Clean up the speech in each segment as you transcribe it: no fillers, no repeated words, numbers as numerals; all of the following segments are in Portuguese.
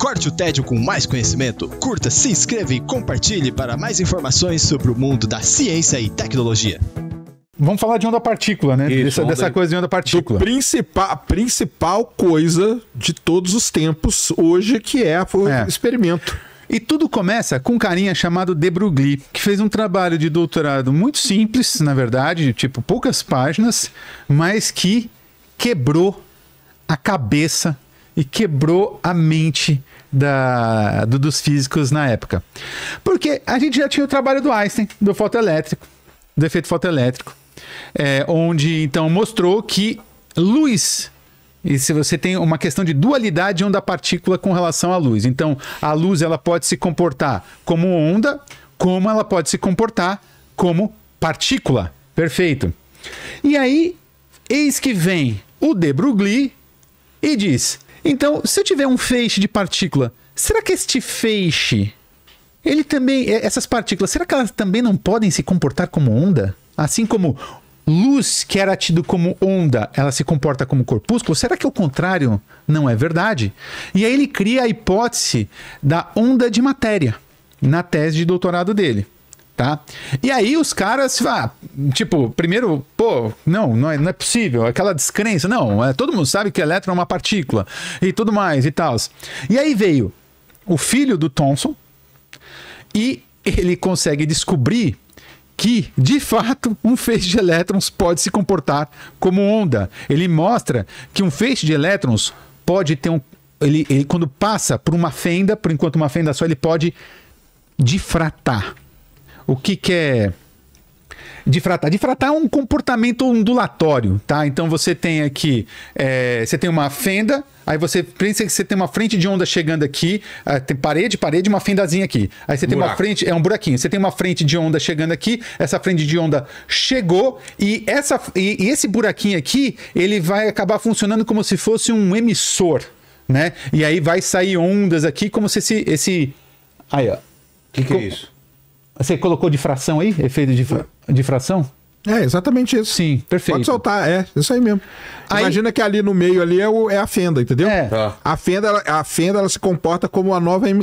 Corte o tédio com mais conhecimento. Curta, se inscreva e compartilhe para mais informações sobre o mundo da ciência e tecnologia. Vamos falar de onda partícula, né? Isso, dessa coisa de onda partícula. A principal coisa de todos os tempos hoje, que é o experimento. E tudo começa com um carinha chamado de Broglie, que fez um trabalho de doutorado muito simples, na verdade, tipo poucas páginas, mas que quebrou a cabeça e quebrou a mente dos físicos na época. Porque a gente já tinha o trabalho do Einstein, do fotoelétrico, do efeito fotoelétrico, onde então mostrou que luz, e se você tem uma questão de dualidade onda-partícula com relação à luz. Então, a luz ela pode se comportar como onda, como ela pode se comportar como partícula. Perfeito. E aí, eis que vem o de Broglie e diz: então, se eu tiver um feixe de partícula, será que este feixe, ele também, essas partículas, será que elas também não podem se comportar como onda? Assim como luz, que era tido como onda, ela se comporta como corpúsculo? Será que o contrário não é verdade? E aí ele cria a hipótese da onda de matéria na tese de doutorado dele. Tá? E aí os caras, tipo, primeiro, não é possível, aquela descrença, não, todo mundo sabe que elétron é uma partícula e tudo mais e tal. E aí veio o filho do Thomson e ele consegue descobrir que, de fato, um feixe de elétrons pode se comportar como onda. Ele mostra que um feixe de elétrons pode ter ele quando passa por uma fenda, por enquanto uma fenda só, ele pode difratar. O que é difratar? Difratar é um comportamento ondulatório, tá? Então você tem aqui, você tem uma fenda, aí você pensa que você tem uma frente de onda chegando aqui, tem parede, uma fendazinha aqui. Aí você tem uma frente, é um buraquinho. Você tem uma frente de onda chegando aqui, essa frente de onda chegou e esse buraquinho aqui, ele vai acabar funcionando como se fosse um emissor, né? E aí vai sair ondas aqui como se esse aí, ó. O que é isso? Você colocou difração aí? Efeito de difração? É exatamente isso. Sim, perfeito. Pode soltar, isso aí mesmo. Aí, imagina que ali no meio ali é a fenda, entendeu? Tá. A fenda ela se comporta como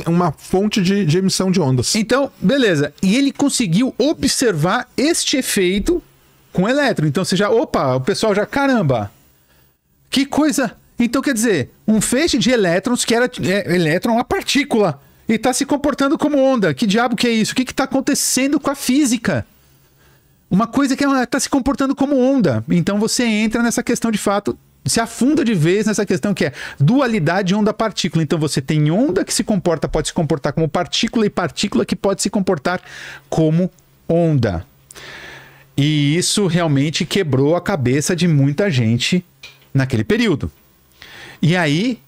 uma fonte de emissão de ondas. Então, beleza. E ele conseguiu observar este efeito com elétron. Então você o pessoal já, caramba, que coisa. Então quer dizer, um feixe de elétrons que era elétron, uma partícula, e está se comportando como onda. Que diabo que é isso? O que está acontecendo com a física? Uma coisa que está se comportando como onda. Então você entra nessa questão de fato, se afunda de vez nessa questão que é dualidade onda-partícula. Então você tem onda que pode se comportar como partícula e partícula que pode se comportar como onda. E isso realmente quebrou a cabeça de muita gente naquele período. E aí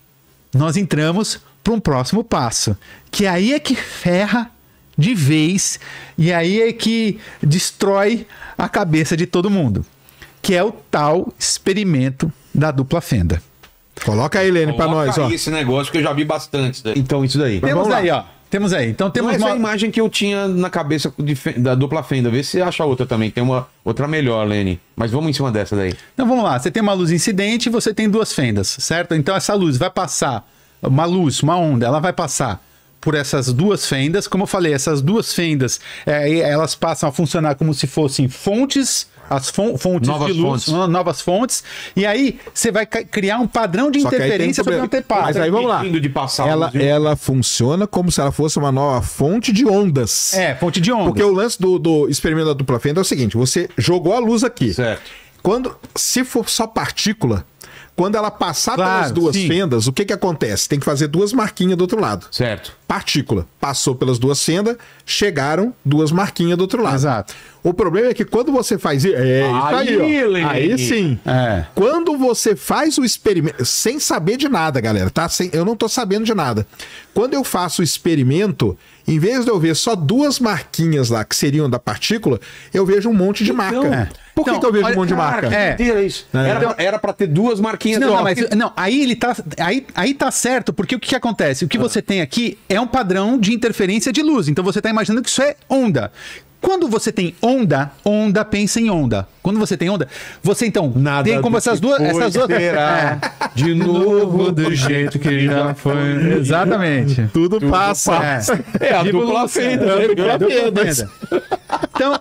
nós entramos para um próximo passo, que aí é que ferra de vez e aí é que destrói a cabeça de todo mundo, que é o tal experimento da dupla fenda. Coloca aí, Lene, para nós, ó. Esse negócio que eu já vi bastante. Então, isso daí. Temos aí, ó. Temos aí. Então temos essa imagem que eu tinha na cabeça da dupla fenda. Vê se você acha outra também. Tem uma outra melhor, Lene. Mas vamos em cima dessa daí. Então vamos lá. Você tem uma luz incidente e você tem duas fendas, certo? Então essa luz vai passar, uma onda, ela vai passar por essas duas fendas. Como eu falei, essas duas fendas, elas passam a funcionar como se fossem fontes, fontes de luz, novas fontes. E aí você vai criar um padrão de interferência para não ter passo. Mas aí vamos lá. Ela funciona como se ela fosse uma nova fonte de ondas. Fonte de ondas. Porque o lance do experimento da dupla fenda é o seguinte: você jogou a luz aqui. Certo. Se for só partícula, quando ela passar pelas duas fendas, o que acontece? Tem que fazer duas marquinhas do outro lado. Certo. Partícula. Passou pelas duas fendas, chegaram duas marquinhas do outro lado. Exato. O problema é que quando você faz isso aí sim. Quando você faz o experimento, sem saber de nada, galera, tá? Eu não tô sabendo de nada. Quando eu faço o experimento, em vez de eu ver só duas marquinhas lá, que seriam da partícula, eu vejo um monte de marca. Por que eu vejo um monte de marca? Era pra ter duas marquinhas. Aí tá certo, porque o que acontece? O que você tem aqui é um padrão de interferência de luz. Então você tá imaginando que isso é onda. Quando você tem onda, pensa em onda. Quando você tem onda, você então Nada tem como essas duas... de novo do jeito que já foi. Exatamente. Tudo passa. É a dupla fenda. Então...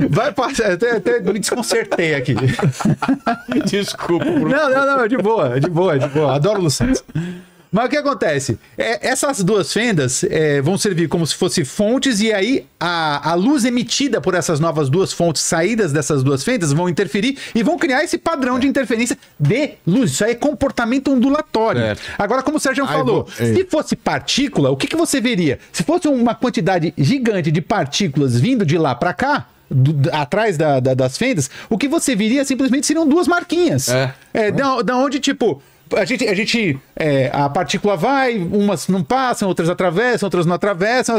Vai passar, até me desconcertei aqui. Desculpa, Bruno. Não, de boa. Adoro o Luciano. Mas o que acontece? Essas duas fendas vão servir como se fossem fontes, e aí a luz emitida por essas novas duas fontes, saídas dessas duas fendas, vão interferir e vão criar esse padrão de interferência de luz. Isso aí é comportamento ondulatório. Agora, como o Sérgio falou, se fosse partícula, o que você veria? Se fosse uma quantidade gigante de partículas vindo de lá para cá, atrás das fendas, o que você veria simplesmente seriam duas marquinhas. Da onde, tipo... A partícula vai, umas não passam, outras atravessam, outras não atravessam.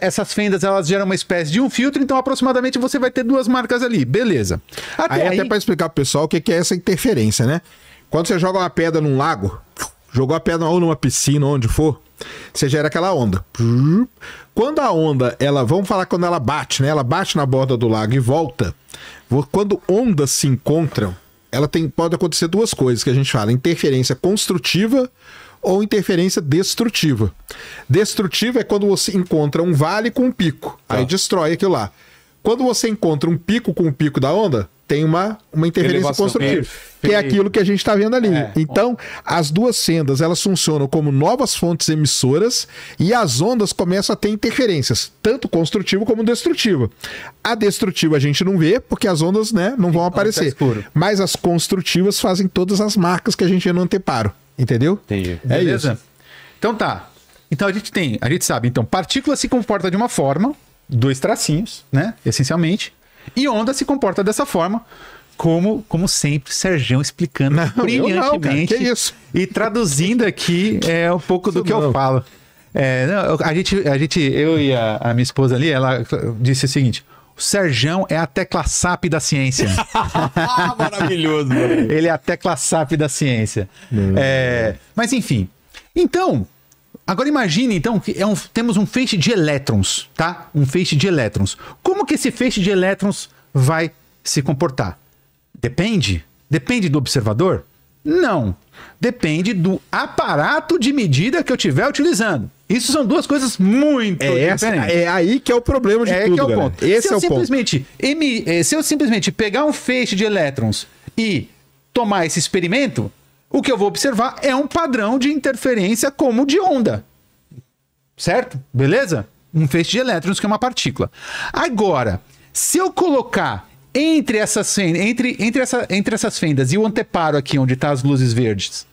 Essas fendas, elas geram uma espécie de um filtro, então aproximadamente você vai ter duas marcas ali, beleza. Até para explicar pro pessoal o que é essa interferência, né? Quando você joga uma pedra num lago, jogou a pedra ou numa piscina, onde for, você gera aquela onda. Quando a onda, vamos falar quando ela bate, né? Ela bate na borda do lago e volta. Quando ondas se encontram, pode acontecer duas coisas que a gente fala: interferência construtiva ou interferência destrutiva. Destrutiva é quando você encontra um vale com um pico, aí destrói aquilo lá. Quando você encontra um pico com o pico da onda, tem uma interferência elevação construtiva, que é aquilo que a gente está vendo ali. Então, as duas fendas, elas funcionam como novas fontes emissoras, e as ondas começam a ter interferências, tanto construtiva como destrutiva. A destrutiva a gente não vê, porque as ondas, né, não vão aparecer. Mas as construtivas fazem todas as marcas que a gente vê no anteparo. Entendeu? Entendi. Beleza? Isso. Então tá. Então a gente sabe, então, partícula se comporta de uma forma, dois tracinhos, né, essencialmente. E onda se comporta dessa forma, como sempre, Sergião explicando brilhantemente. Que isso? E traduzindo aqui um pouco do que eu falo. Eu e a minha esposa ali, ela disse o seguinte: o Sergião é a tecla SAP da ciência. Maravilhoso, mano. Ele é a tecla SAP da ciência. Mas enfim. Então, agora imagine, então, que temos um feixe de elétrons, tá? Um feixe de elétrons. Como que esse feixe de elétrons vai se comportar? Depende do observador? Não. Depende do aparato de medida que eu estiver utilizando. Isso são duas coisas muito diferentes. É aí que é o problema de tudo, que é o ponto. Esse é o ponto. Se eu simplesmente pegar um feixe de elétrons e tomar esse experimento, o que eu vou observar é um padrão de interferência como de onda. Certo? Beleza? Um feixe de elétrons que é uma partícula. Agora, se eu colocar entre essas fendas e o anteparo aqui, onde estão as luzes verdes,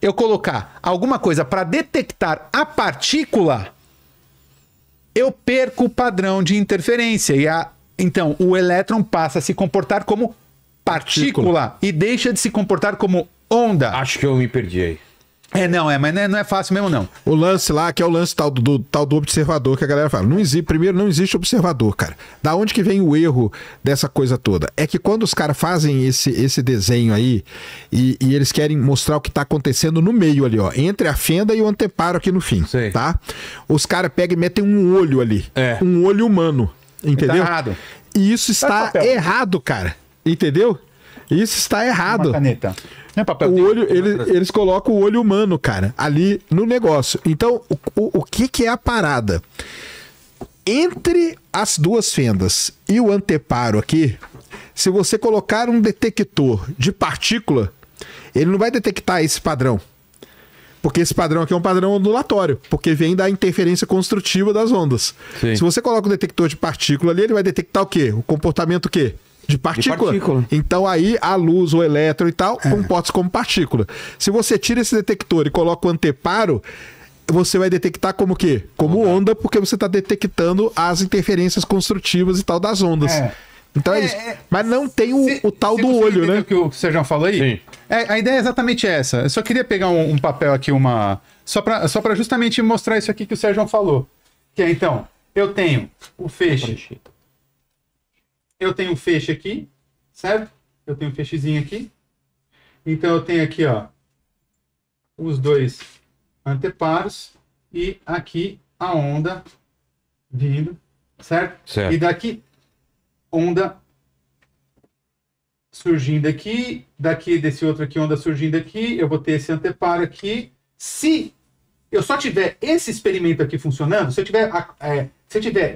eu colocar alguma coisa para detectar a partícula, eu perco o padrão de interferência. Então, o elétron passa a se comportar como partícula e deixa de se comportar como onda. Acho que eu me perdi aí. Mas não é fácil mesmo, não. O lance lá, que é o lance tal do observador, que a galera fala. Primeiro, não existe observador, cara. Da onde que vem o erro dessa coisa toda? É que quando os caras fazem esse desenho aí, e eles querem mostrar o que tá acontecendo no meio ali, ó, entre a fenda e o anteparo aqui no fim, tá? Os caras pegam e metem um olho ali. Um olho humano, entendeu? Tá errado. E isso está errado, cara. Entendeu? Isso está errado. Uma caneta. Não é papel. O olho, eles colocam o olho humano, cara, ali no negócio. Então, o que é a parada? Entre as duas fendas e o anteparo aqui, se você colocar um detector de partícula, ele não vai detectar esse padrão. Porque esse padrão aqui é um padrão ondulatório, porque vem da interferência construtiva das ondas. Sim. Se você coloca um detector de partícula ali, ele vai detectar o quê? O comportamento o quê? De partícula. Então aí a luz, o elétron e tal, comporta-se como partícula. Se você tira esse detector e coloca o anteparo, você vai detectar como o quê? Como onda, porque você está detectando as interferências construtivas e tal das ondas. Então é isso. Mas não tem o tal do olho, né? O que o Sérgio falou aí? Sim. A ideia é exatamente essa. Eu só queria pegar um papel aqui, só para justamente mostrar isso aqui que o Sérgio falou. Que é, então, eu tenho o feixe. Eu tenho um feixe aqui, certo? Eu tenho um feixezinho aqui. Então eu tenho aqui, ó, os dois anteparos e aqui a onda vindo, certo? Certo. E daqui, onda surgindo aqui, daqui desse outro aqui, onda surgindo aqui, eu vou ter esse anteparo aqui. Se eu só tiver esse experimento aqui funcionando, se eu tiver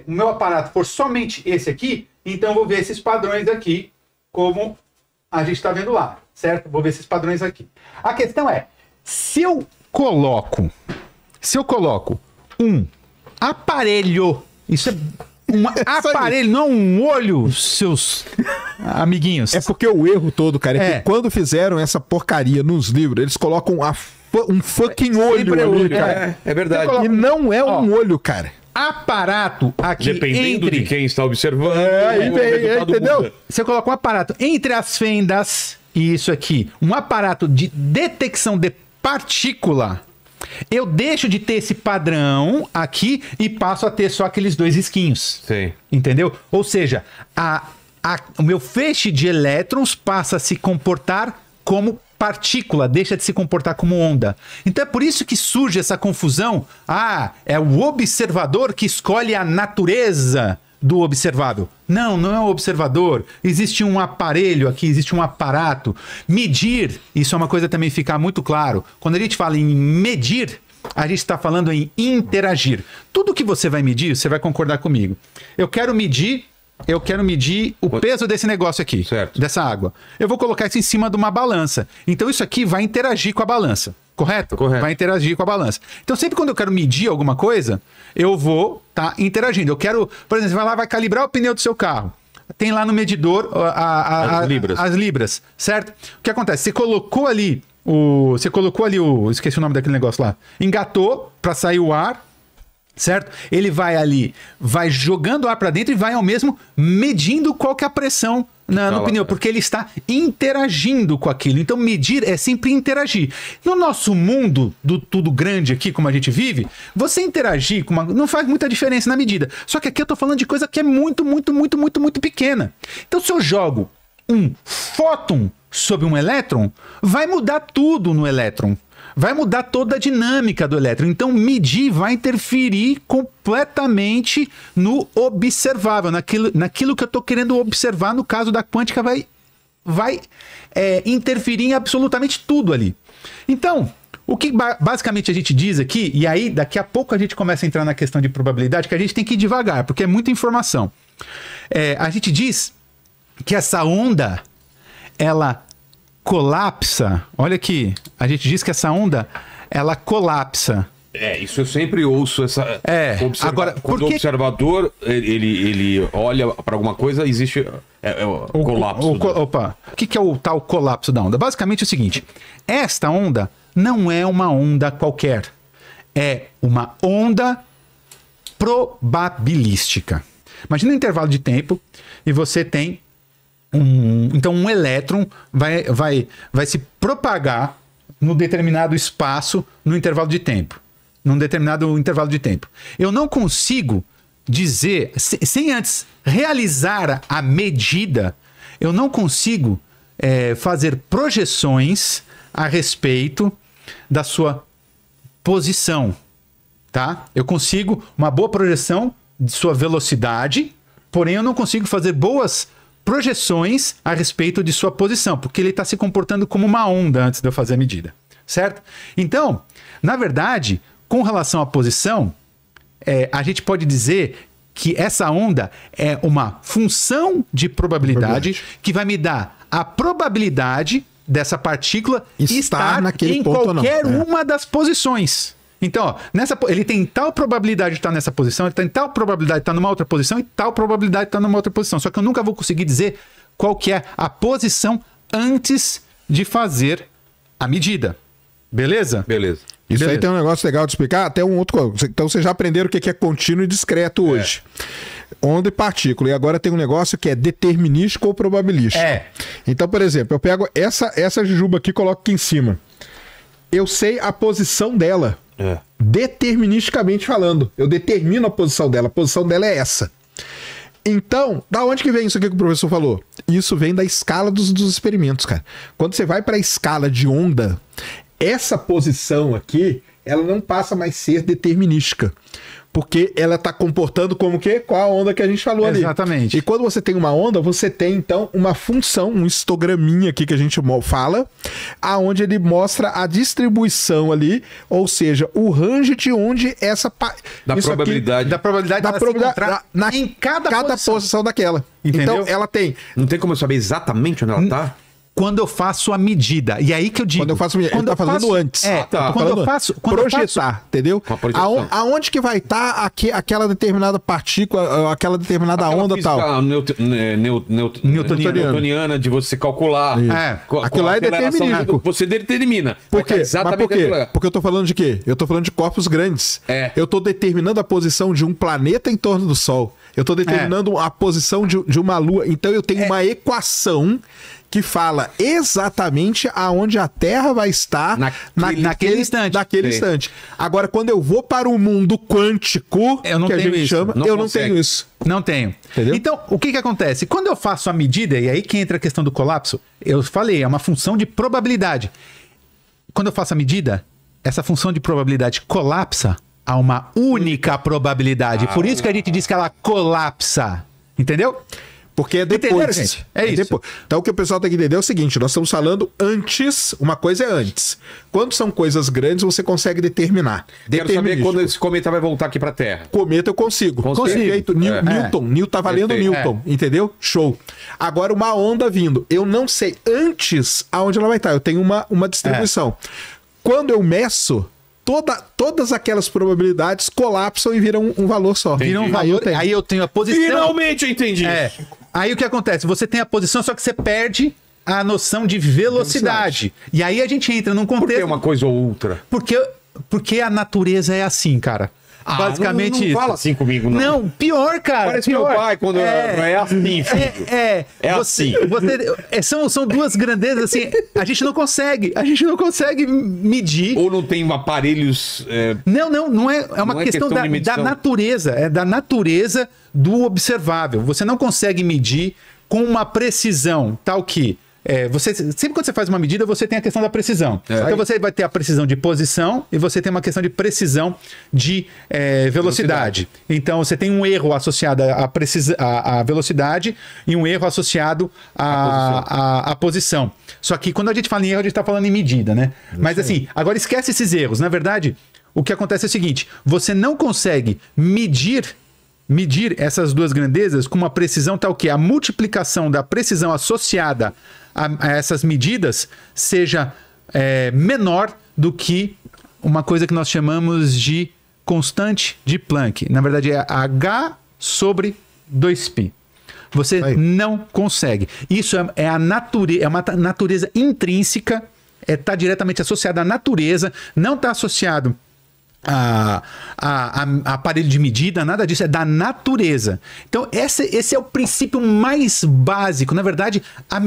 o meu aparato for somente esse aqui, então eu vou ver esses padrões aqui, como a gente está vendo lá, certo? Vou ver esses padrões aqui. A questão é, se eu coloco um aparelho, isso é um aparelho, não um olho, seus amiguinhos. É porque o erro todo, cara, é que quando fizeram essa porcaria nos livros, eles colocam um fucking olho ali, cara. É verdade. E não é um olho, cara. Aparato aqui dependendo de quem está observando. Entendeu? Você coloca um aparato entre as fendas e isso aqui, um aparato de detecção de partícula. Eu deixo de ter esse padrão aqui e passo a ter só aqueles dois risquinhos. Sim. Entendeu? Ou seja, o meu feixe de elétrons passa a se comportar como partícula, deixa de se comportar como onda. Então é por isso que surge essa confusão. É o observador que escolhe a natureza do observável. Não, não é o observador. Existe um aparelho aqui, existe um aparato. Medir, isso é uma coisa também ficar muito claro. Quando a gente fala em medir, a gente está falando em interagir. Tudo que você vai medir, você vai concordar comigo. Eu quero medir o peso desse negócio aqui, certo, dessa água. Eu vou colocar isso em cima de uma balança. Então isso aqui vai interagir com a balança. Correto? Correto. Vai interagir com a balança. Então sempre quando eu quero medir alguma coisa, eu vou estar interagindo. Eu quero, por exemplo, você vai lá, vai calibrar o pneu do seu carro. Tem lá no medidor as libras, certo? O que acontece? Você colocou ali esqueci o nome daquele negócio lá. Engatou para sair o ar, certo? Ele vai ali, vai jogando ar para dentro e vai ao mesmo medindo qual que é a pressão no pneu, porque ele está interagindo com aquilo. Então medir é sempre interagir. No nosso mundo do tudo grande aqui, como a gente vive, você interagir com não faz muita diferença na medida. Só que aqui eu tô falando de coisa que é muito, muito, muito, muito, muito pequena. Então se eu jogo um fóton sobre um elétron, vai mudar tudo no elétron. Vai mudar toda a dinâmica do elétron. Então, medir vai interferir completamente no observável, naquilo que eu estou querendo observar. No caso da quântica, vai interferir em absolutamente tudo ali. Então, o que basicamente a gente diz aqui, e aí daqui a pouco a gente começa a entrar na questão de probabilidade, que a gente tem que ir devagar, porque é muita informação. A gente diz que essa onda, ela colapsa. Olha aqui, a gente diz que essa onda, ela colapsa. Isso eu sempre ouço agora, quando o observador ele olha para alguma coisa, existe o colapso. O que é o tal colapso da onda? Basicamente é o seguinte: esta onda não é uma onda qualquer, é uma onda probabilística. Imagina um intervalo de tempo e você tem então um elétron vai se propagar num determinado espaço no intervalo de tempo. Num determinado intervalo de tempo. Eu não consigo dizer, sem antes realizar a medida, eu não consigo fazer projeções a respeito da sua posição. Tá? Eu consigo uma boa projeção de sua velocidade, porém eu não consigo fazer boas projeções a respeito de sua posição, porque ele está se comportando como uma onda antes de eu fazer a medida, certo? Então, na verdade, com relação à posição, a gente pode dizer que essa onda é uma função de probabilidade que vai me dar a probabilidade dessa partícula estar em qualquer uma das posições. Então, ele tem tal probabilidade de estar nessa posição, ele tem tal probabilidade de estar numa outra posição e tal probabilidade de estar numa outra posição. Só que eu nunca vou conseguir dizer qual que é a posição antes de fazer a medida. Beleza? Beleza. Isso aí tem um negócio legal de explicar, até um outro... Então vocês já aprenderam o que é contínuo e discreto hoje. Onda e partícula. E agora tem um negócio que é determinístico ou probabilístico. Então, por exemplo, eu pego essa jujuba aqui e coloco aqui em cima. Eu sei a posição dela. Deterministicamente falando. Eu determino a posição dela. A posição dela é essa. Então, da onde que vem isso aqui que o professor falou? Isso vem da escala dos experimentos, cara. Quando você vai para a escala de onda, essa posição aqui ela não passa mais a ser determinística. Porque ela está comportando como que? Qual a onda que a gente falou ali. Exatamente. E quando você tem uma onda, você tem, então, uma função, um histograminha aqui que a gente fala, aonde ele mostra a distribuição ali, ou seja, o range de onde essa... Da probabilidade. Da probabilidade de se encontrar em cada posição daquela. Entendeu? Então, ela tem... Não tem como eu saber exatamente onde ela está? Quando eu faço a medida. E aí que eu digo... Quando eu faço a medida. Ele tá fazendo antes. Quando eu faço... Projetar, entendeu? Aonde que vai estar aquela determinada partícula, aquela determinada onda tal? Newtoniana de você calcular. Aquilo lá é determinístico. Você determina. Por quê? Mas por quê? Porque eu tô falando de quê? Eu tô falando de corpos grandes. Eu tô determinando a posição de um planeta em torno do Sol. Eu tô determinando a posição de uma lua. Então eu tenho uma equação que fala exatamente aonde a Terra vai estar naquele instante. Agora, quando eu vou para o mundo quântico, eu não tenho isso. Eu não tenho isso. Não tenho. Entendeu? Então, o que acontece? Quando eu faço a medida, e aí que entra a questão do colapso, eu falei, é uma função de probabilidade. Quando eu faço a medida, essa função de probabilidade colapsa a uma única probabilidade. Por isso que a gente diz que ela colapsa. Entendeu? Porque é depois. Entenderam, gente? É isso. Depois. Então o que o pessoal tem que entender é o seguinte, nós estamos falando antes, uma coisa é antes. Quando são coisas grandes, você consegue determinar. Quero saber quando esse cometa vai voltar aqui para a Terra. Cometa eu consigo. Perfeito. Newton tá valendo Newton, entendeu? Show. Agora uma onda vindo, eu não sei antes aonde ela vai estar, eu tenho uma distribuição. Quando eu meço, todas aquelas probabilidades colapsam e viram um valor só. Viram um valor, aí eu tenho a posição... Finalmente eu entendi. Aí o que acontece? Você tem a posição, só que você perde a noção de velocidade. E aí a gente entra num contexto... Por que uma coisa ou outra? Porque a natureza é assim, cara. Basicamente não fala assim comigo, não. Não, pior, cara. Parece meu pai quando é assim, filho. São duas grandezas assim, a gente não consegue medir. Ou não tem aparelhos... Não é uma questão da natureza, é da natureza do observável. Você não consegue medir com uma precisão tal que... sempre quando você faz uma medida, você tem a questão da precisão. Então você vai ter a precisão de posição e você tem uma questão de precisão de velocidade. Então você tem um erro associado à velocidade e um erro associado à posição. Só que quando a gente fala em erro, a gente está falando em medida, né? Mas assim, agora esquece esses erros. Na verdade, o que acontece é o seguinte, você não consegue medir essas duas grandezas com uma precisão tal que a multiplicação da precisão associada a essas medidas seja menor do que uma coisa que nós chamamos de constante de Planck. Na verdade, é H sobre 2π. Você não consegue. Isso é uma natureza intrínseca, está diretamente associada à natureza, não está associado a aparelho de medida, nada disso, é da natureza. Então esse é o princípio mais básico. Na verdade, a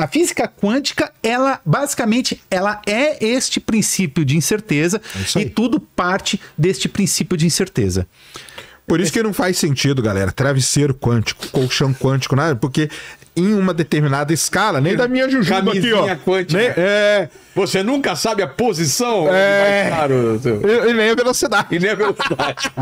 física quântica, ela basicamente é este princípio de incerteza e tudo parte deste princípio de incerteza. Por isso que não faz sentido, galera, travesseiro quântico, colchão quântico, nada, porque em uma determinada escala, nem da minha jujuba aqui, ó. Quântica. Você nunca sabe a posição onde vai estar o seu... E nem a velocidade. E nem a velocidade.